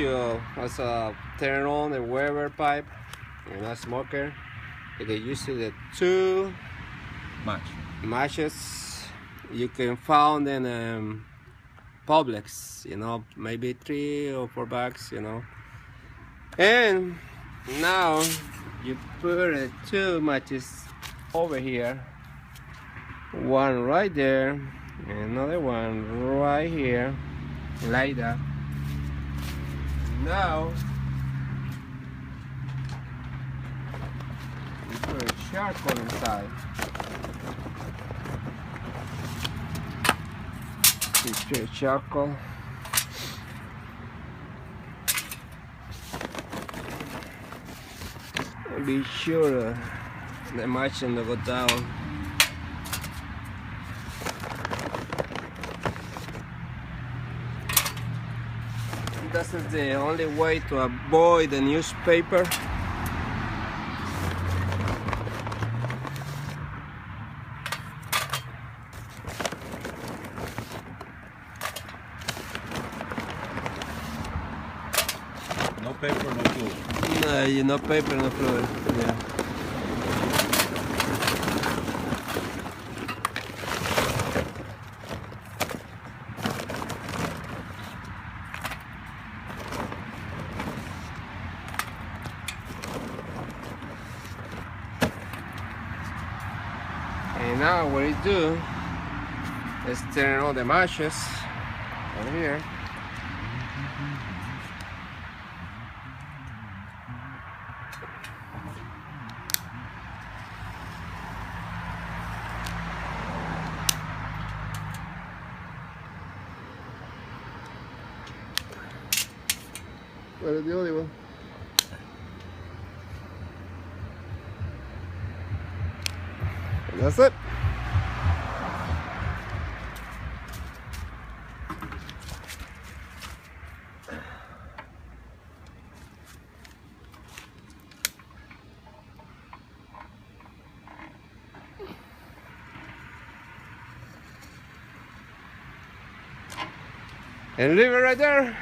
to also turn on the Weber pipe, and a smoker. You can use the two matches you can find in Publix, you know, maybe $3 or $4, you know. And now you put two matches over here, one right there, and another one right here, like that. Now you put a charcoal inside. You put charcoal. Be sure the match don't go down. This is the only way to avoid the newspaper. No paper, no fluid. No paper, no fluid. Yeah. And now what you do is turn on the matches over here. What is the only one? And that's it. And leave it right there.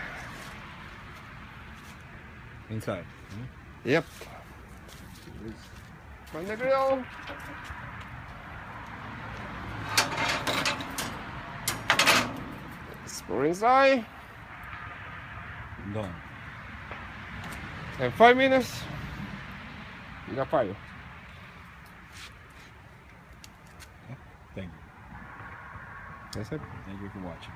Inside. Yep. On the grill. Pour inside. Done. In 5 minutes, you got fire. Thank you. That's it. Thank you for watching.